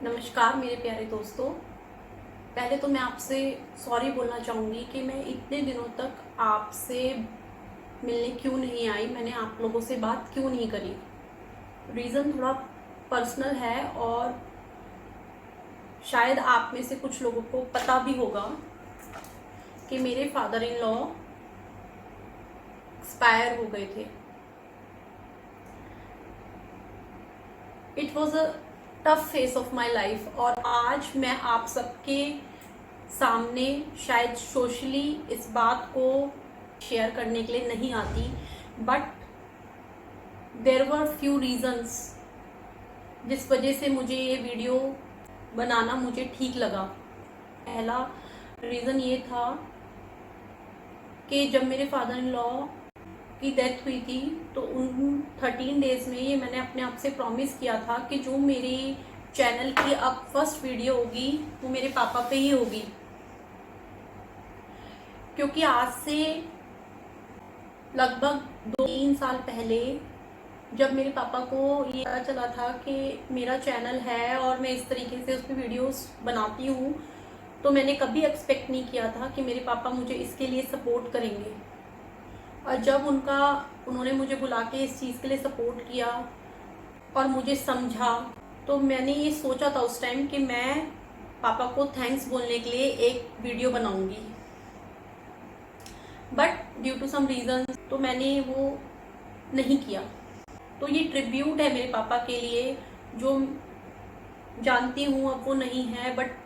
नमस्कार मेरे प्यारे दोस्तों। पहले तो मैं आपसे सॉरी बोलना चाहूँगी कि मैं इतने दिनों तक आपसे मिलने क्यों नहीं आई, मैंने आप लोगों से बात क्यों नहीं करी। रीज़न थोड़ा पर्सनल है और शायद आप में से कुछ लोगों को पता भी होगा कि मेरे फादर इन लॉ एक्सपायर हो गए थे। It was a tough face of my life और आज मैं आप सबके सामने शायद सोशली इस बात को शेयर करने के लिए नहीं आती, but there were few reasons जिस वजह से मुझे ये वीडियो बनाना मुझे ठीक लगा। पहला रीज़न ये था कि जब मेरे फादर इन लॉ की डेथ हुई थी तो उन 13 डेज में ये मैंने अपने आप से प्रॉमिस किया था कि जो मेरी चैनल की अब फर्स्ट वीडियो होगी वो मेरे पापा पे ही होगी, क्योंकि आज से लगभग 2-3 साल पहले जब मेरे पापा को ये पता चला था कि मेरा चैनल है और मैं इस तरीके से उस पर वीडियोस बनाती हूँ, तो मैंने कभी एक्सपेक्ट नहीं किया था कि मेरे पापा मुझे इसके लिए सपोर्ट करेंगे। और जब उन्होंने मुझे बुला के इस चीज़ के लिए सपोर्ट किया और मुझे समझा, तो मैंने ये सोचा था उस टाइम कि मैं पापा को थैंक्स बोलने के लिए एक वीडियो बनाऊंगी, but due to some reason तो मैंने वो नहीं किया। तो ये ट्रिब्यूट है मेरे पापा के लिए, जो जानती हूँ अब वो नहीं है, बट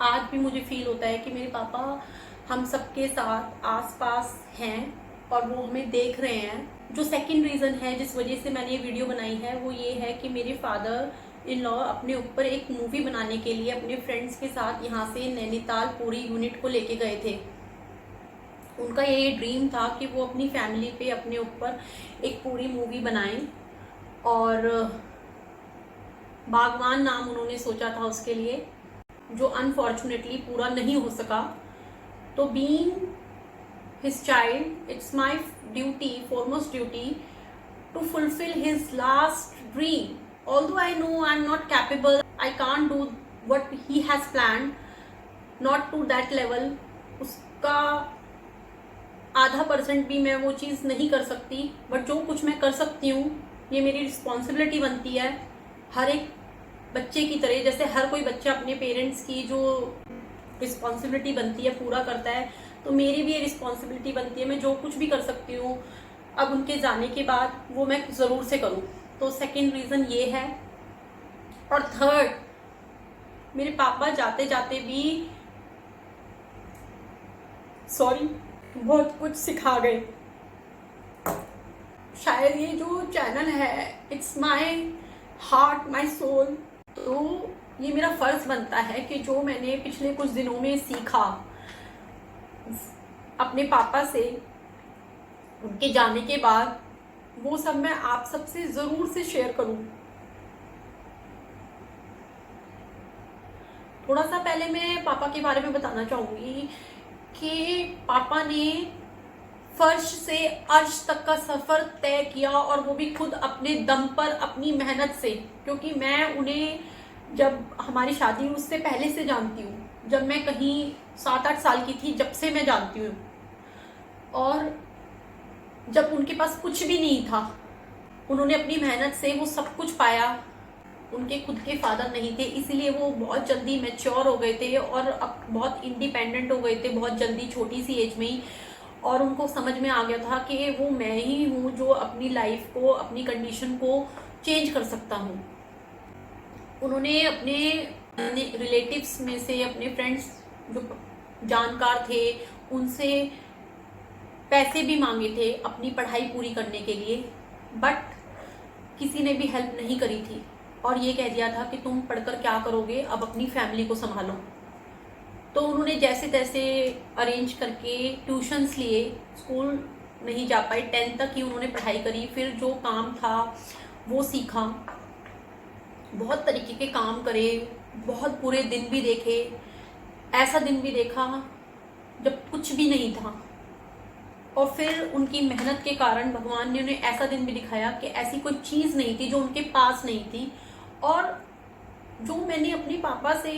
आज भी मुझे फील होता है कि मेरे पापा हम सबके साथ आसपास हैं और वो हमें देख रहे हैं। जो सेकंड रीज़न है जिस वजह से मैंने ये वीडियो बनाई है वो ये है कि मेरे फादर इन लॉ अपने ऊपर एक मूवी बनाने के लिए अपने फ्रेंड्स के साथ यहाँ से नैनीताल पूरी यूनिट को लेके गए थे। उनका ये ड्रीम था कि वो अपनी फैमिली पे अपने ऊपर एक पूरी मूवी बनाएं और बागवान नाम उन्होंने सोचा था उसके लिए, जो अनफॉर्चुनेटली पूरा नहीं हो सका। तो being his child, it's my duty, foremost duty to fulfill his last dream. Although I know I'm not capable, I can't do what he has planned, not to that level. उसका आधा % भी मैं वो चीज़ नहीं कर सकती, बट जो कुछ मैं कर सकती हूँ ये मेरी रिस्पॉन्सिबिलिटी बनती है हर एक बच्चे की तरह। जैसे हर कोई बच्चा अपने पेरेंट्स की जो रिस्पॉन्सिबिलिटी बनती है पूरा करता है, तो मेरी भी ये रिस्पॉन्सिबिलिटी बनती है, मैं जो कुछ भी कर सकती हूँ अब उनके जाने के बाद वो मैं ज़रूर से करूँ। तो सेकंड रीज़न ये है। और थर्ड, मेरे पापा जाते जाते भी बहुत कुछ सिखा गए। शायद ये जो चैनल है, it's my heart, my soul. तो ये मेरा फ़र्ज़ बनता है कि जो मैंने पिछले कुछ दिनों में सीखा अपने पापा से उनके जाने के बाद, वो सब मैं आप सबसे ज़रूर से शेयर करूं। थोड़ा सा पहले मैं पापा के बारे में बताना चाहूँगी कि पापा ने फर्श से अर्श तक का सफ़र तय किया और वो भी खुद अपने दम पर, अपनी मेहनत से। क्योंकि मैं उन्हें जब हमारी शादी हुई उससे पहले से जानती हूँ, जब मैं कहीं 7-8 साल की थी जब से मैं जानती हूँ। और जब उनके पास कुछ भी नहीं था, उन्होंने अपनी मेहनत से वो सब कुछ पाया। उनके खुद के फादर नहीं थे, इसीलिए वो बहुत जल्दी मैच्योर हो गए थे और अब बहुत इंडिपेंडेंट हो गए थे बहुत जल्दी, छोटी सी एज में ही। और उनको समझ में आ गया था कि वो मैं ही हूँ जो अपनी लाइफ को, अपनी कंडीशन को चेंज कर सकता हूँ। उन्होंने अपने रिलेटिव्स में से, अपने फ्रेंड्स जो जानकार थे, उनसे पैसे भी मांगे थे अपनी पढ़ाई पूरी करने के लिए, बट किसी ने भी हेल्प नहीं करी थी और ये कह दिया था कि तुम पढ़कर क्या करोगे, अब अपनी फैमिली को संभालो। तो उन्होंने जैसे तैसे अरेंज करके ट्यूशन्स लिए, स्कूल नहीं जा पाए, 10th तक ही उन्होंने पढ़ाई करी। फिर जो काम था वो सीखा, बहुत तरीके के काम करे, बहुत बुरे दिन भी देखे। ऐसा दिन भी देखा जब कुछ भी नहीं था, और फिर उनकी मेहनत के कारण भगवान ने उन्हें ऐसा दिन भी दिखाया कि ऐसी कोई चीज़ नहीं थी जो उनके पास नहीं थी। और जो मैंने अपने पापा से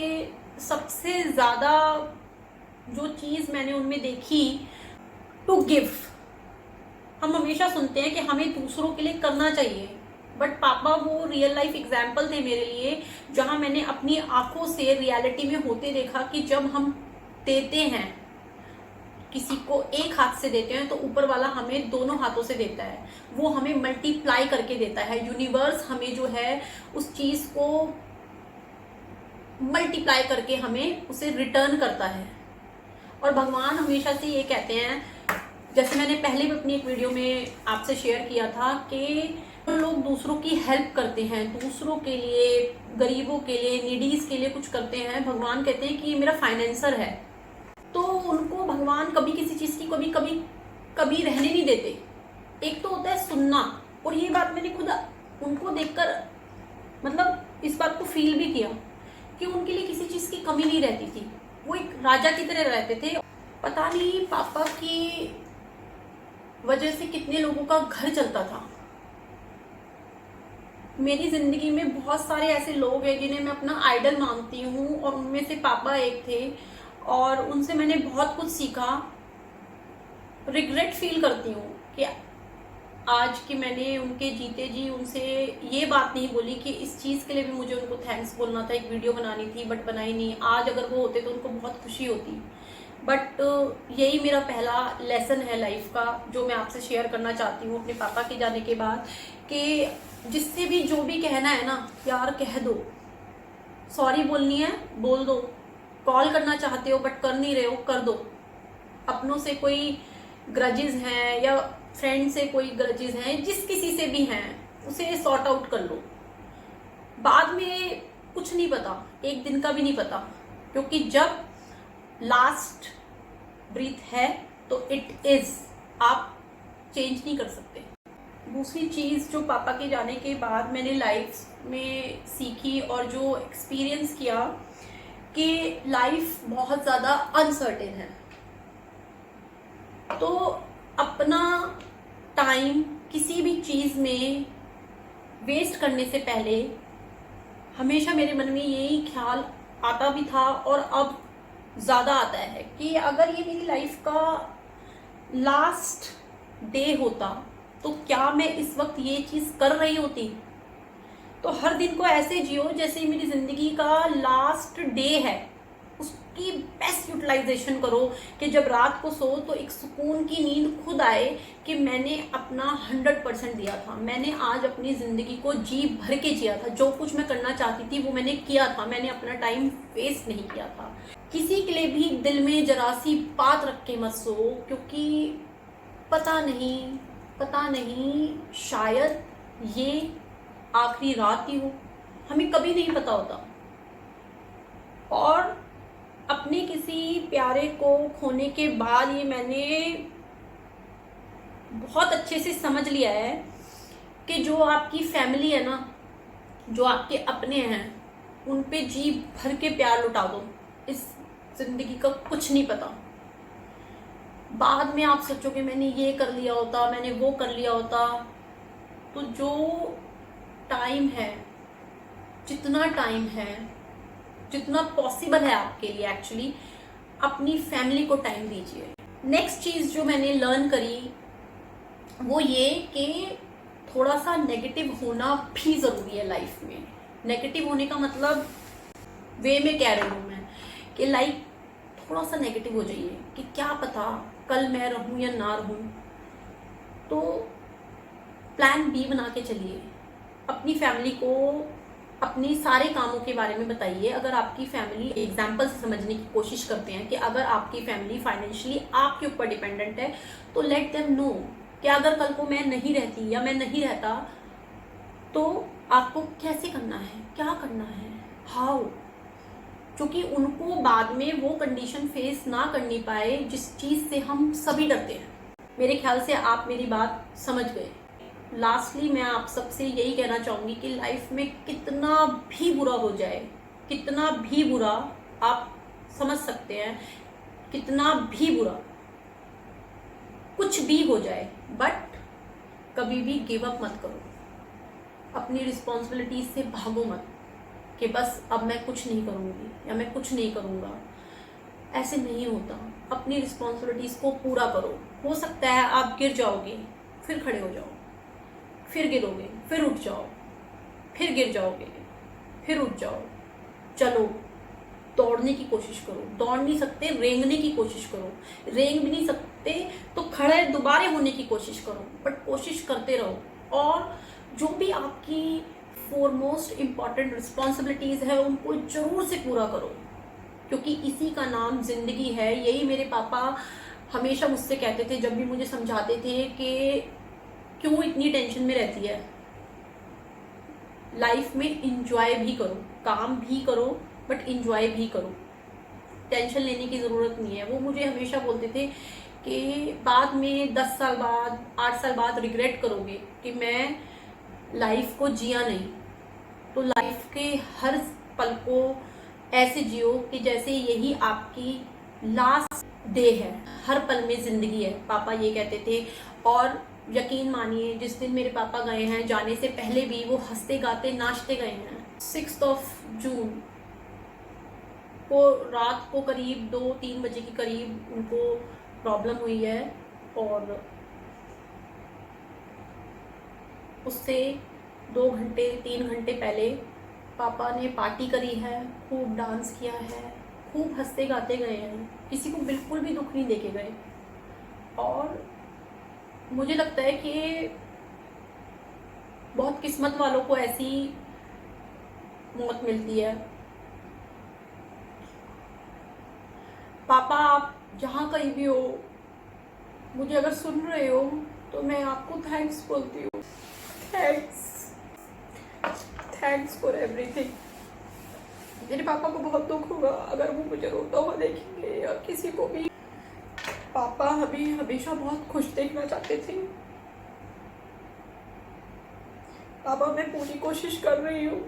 सबसे ज़्यादा जो चीज़ मैंने उनमें देखी, टू गिव। हम हमेशा सुनते हैं कि हमें दूसरों के लिए करना चाहिए, बट पापा वो रियल लाइफ एग्जाम्पल थे मेरे लिए, जहां मैंने अपनी आंखों से रियलिटी में होते देखा कि जब हम देते हैं, किसी को एक हाथ से देते हैं तो ऊपर वाला हमें दोनों हाथों से देता है, वो हमें मल्टीप्लाई करके देता है। यूनिवर्स हमें जो है उस चीज को मल्टीप्लाई करके हमें उसे रिटर्न करता है। और भगवान हमेशा से ये कहते हैं, जैसे मैंने पहले भी अपनी एक वीडियो में आपसे शेयर किया था कि लोग दूसरों की हेल्प करते हैं, दूसरों के लिए, गरीबों के लिए, नीडीज के लिए कुछ करते हैं, भगवान कहते हैं कि ये मेरा फाइनेंसर है, तो उनको भगवान कभी किसी चीज की कभी रहने नहीं देते। एक तो होता है सुनना, और ये बात मैंने खुद उनको देखकर मतलब इस बात को फील भी किया कि उनके लिए किसी चीज की कमी नहीं रहती थी, वो एक राजा की तरह रहते थे। पता नहीं पापा की वजह से कितने लोगों का घर चलता था। मेरी जिंदगी में बहुत सारे ऐसे लोग हैं जिन्हें मैं अपना आइडल मानती हूँ, और उनमें से पापा एक थे, और उनसे मैंने बहुत कुछ सीखा। रिग्रेट फील करती हूँ कि आज कि मैंने उनके जीते जी उनसे ये बात नहीं बोली कि इस चीज़ के लिए भी मुझे उनको थैंक्स बोलना था, एक वीडियो बनानी थी, बट बनाई नहीं। आज अगर वो होते तो उनको बहुत खुशी होती। बट यही मेरा पहला लेसन है लाइफ का, जो मैं आपसे शेयर करना चाहती हूँ अपने पापा के जाने के बाद, कि जिससे भी जो भी कहना है ना यार कह दो, सॉरी बोलनी है बोल दो, कॉल करना चाहते हो बट कर नहीं रहे हो कर दो। अपनों से कोई ग्रजेस हैं या फ्रेंड से कोई ग्रजेस हैं, जिस किसी से भी हैं उसे सॉर्ट आउट कर लो। बाद में कुछ नहीं पता, एक दिन का भी नहीं पता, क्योंकि जब लास्ट ब्रीथ है तो इट इज, आप चेंज नहीं कर सकते। दूसरी चीज़ जो पापा के जाने के बाद मैंने लाइफ में सीखी और जो एक्सपीरियंस किया, कि लाइफ बहुत ज़्यादा अनसर्टेन है, तो अपना टाइम किसी भी चीज़ में वेस्ट करने से पहले हमेशा मेरे मन में यही ख्याल आता भी था, और अब ज़्यादा आता है कि अगर ये मेरी लाइफ का लास्ट डे होता तो क्या मैं इस वक्त ये चीज़ कर रही होती। तो हर दिन को ऐसे जियो जैसे मेरी ज़िंदगी का लास्ट डे है, उसकी बेस्ट यूटिलाइजेशन करो कि जब रात को सो तो एक सुकून की नींद खुद आए कि मैंने अपना 100% दिया था, मैंने आज अपनी ज़िंदगी को जी भर के जिया था, जो कुछ मैं करना चाहती थी वो मैंने किया था, मैंने अपना टाइम वेस्ट नहीं किया था। किसी के लिए भी दिल में जरा सी बात रख के मत सो, क्योंकि पता नहीं शायद ये आखिरी रात ही हो, हमें कभी नहीं पता होता। और अपने किसी प्यारे को खोने के बाद ये मैंने बहुत अच्छे से समझ लिया है कि जो आपकी फैमिली है ना, जो आपके अपने हैं, उन पे जी भर के प्यार लुटा दो। इस जिंदगी का कुछ नहीं पता, बाद में आप सोचोगे मैंने ये कर लिया होता, मैंने वो कर लिया होता। तो जो टाइम है, जितना टाइम है, जितना पॉसिबल है आपके लिए, एक्चुअली अपनी फैमिली को टाइम दीजिए। नेक्स्ट चीज़ जो मैंने लर्न करी वो ये कि थोड़ा सा नेगेटिव होना भी ज़रूरी है लाइफ में। नेगेटिव होने का मतलब वे में कह रही हूँ मैं कि लाइक थोड़ा सा नेगेटिव हो जाइए कि क्या पता कल मैं रहूँ या ना रहूँ। तो प्लान बी बना के चलिए, अपनी फैमिली को अपनी सारे कामों के बारे में बताइए। अगर आपकी फैमिली, एग्जाम्पल से समझने की कोशिश करते हैं कि अगर आपकी फैमिली फाइनेंशियली आपके ऊपर डिपेंडेंट है तो लेट देम नो कि अगर कल को मैं नहीं रहती या मैं नहीं रहता तो आपको कैसे करना है, क्या करना है, हाउ, क्योंकि उनको बाद में वो कंडीशन फेस ना करनी पाए जिस चीज़ से हम सभी डरते हैं। मेरे ख्याल से आप मेरी बात समझ गए। लास्टली मैं आप सबसे यही कहना चाहूँगी कि लाइफ में कितना भी बुरा हो जाए, कितना भी बुरा आप समझ सकते हैं, कितना भी बुरा कुछ भी हो जाए, बट कभी भी गिव अप मत करो, अपनी रिस्पॉन्सिबिलिटीज से भागो मत कि बस अब मैं कुछ नहीं करूँगी या मैं कुछ नहीं करूँगा। ऐसे नहीं होता। अपनी रिस्पॉन्सिबिलिटीज़ को पूरा करो। हो सकता है आप गिर जाओगे, फिर खड़े हो जाओ, फिर गिरोगे, फिर उठ जाओ, फिर गिर जाओगे, फिर उठ जाओ। चलो, दौड़ने की कोशिश करो। दौड़ नहीं सकते, रेंगने की कोशिश करो। रेंग भी नहीं सकते तो खड़े दोबारा होने की कोशिश करो, बट कोशिश करते रहो। और जो भी आपकी फोरमोस्ट इम्पॉर्टेंट रिस्पॉन्सिबिलिटीज़ है उनको जरूर से पूरा करो, क्योंकि इसी का नाम जिंदगी है। यही मेरे पापा हमेशा मुझसे कहते थे जब भी मुझे समझाते थे कि क्यों इतनी टेंशन में रहती है, लाइफ में इंजॉय भी करो, काम भी करो, बट इंजॉय भी करो। टेंशन लेने की ज़रूरत नहीं है। वो मुझे हमेशा बोलते थे कि बाद में 10 साल बाद, 8 साल बाद रिग्रेट करोगे कि मैं लाइफ को जिया नहीं। तो लाइफ के हर पल को ऐसे जियो कि जैसे यही आपकी लास्ट डे है, हर पल में ज़िंदगी है। पापा ये कहते थे। और यकीन मानिए, जिस दिन मेरे पापा गए हैं, जाने से पहले भी वो हंसते गाते नाचते गए हैं। 6 जून को रात को करीब 2-3 बजे के करीब उनको प्रॉब्लम हुई है, और उससे 2 घंटे 3 घंटे पहले पापा ने पार्टी करी है, खूब डांस किया है, खूब हंसते गाते गए हैं, किसी को बिल्कुल भी दुख नहीं देके गए। और मुझे लगता है कि बहुत किस्मत वालों को ऐसी मौत मिलती है। पापा, आप जहाँ कहीं भी हो, मुझे अगर सुन रहे हो तो मैं आपको थैंक्स बोलती हूँ। Thanks for everything. मेरे पापा को बहुत दुख होगा अगर वो मुझे रोता हुआ देखेंगे या किसी को भी। पापा हमें हमेशा बहुत खुश देखना चाहते थे। पापा, मैं पूरी कोशिश कर रही हूँ।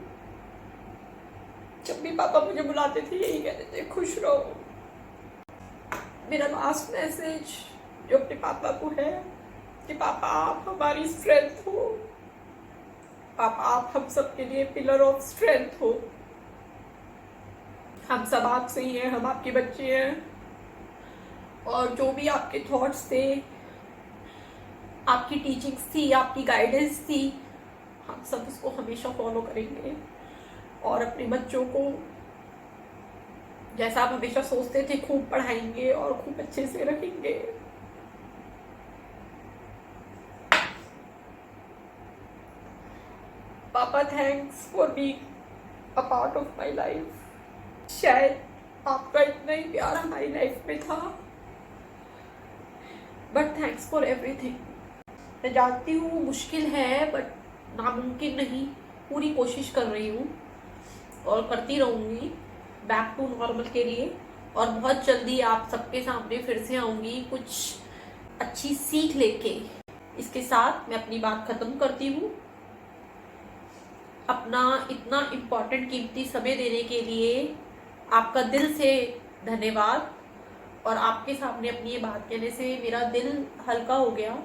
जब भी पापा मुझे बुलाते थे यही कहते थे, खुश रहो। मेरा लास्ट मैसेज जो अपने पापा को है कि पापा, आप हमारी स्ट्रेंथ हो। पापा, आप हम सब के लिए पिलर ऑफ स्ट्रेंथ हो। हम सब आपसे ही हैं, हम आपके बच्चे हैं। और जो भी आपके थॉट्स थे, आपकी टीचिंग्स थी, आपकी गाइडेंस थी, हम सब उसको हमेशा फॉलो करेंगे। और अपने बच्चों को जैसा आप हमेशा सोचते थे खूब पढ़ाएंगे और खूब अच्छे से रखेंगे। पापा, thanks for being a part of my life. शायद आपका इतना ही प्यार हमारी लाइफ में था, बट थैंक्स फॉर एवरीथिंग। मैं जानती हूँ मुश्किल है, बट नामुमकिन नहीं। पूरी कोशिश कर रही हूँ और करती रहूँगी बैक टू नॉर्मल के लिए। और बहुत जल्दी आप सबके सामने फिर से आऊँगी कुछ अच्छी सीख लेके। इसके साथ मैं अपनी बात खत्म करती हूँ। अपना इतना इम्पोर्टेंट कीमती समय देने के लिए आपका दिल से धन्यवाद। और आपके सामने अपनी ये बात कहने से मेरा दिल हल्का हो गया।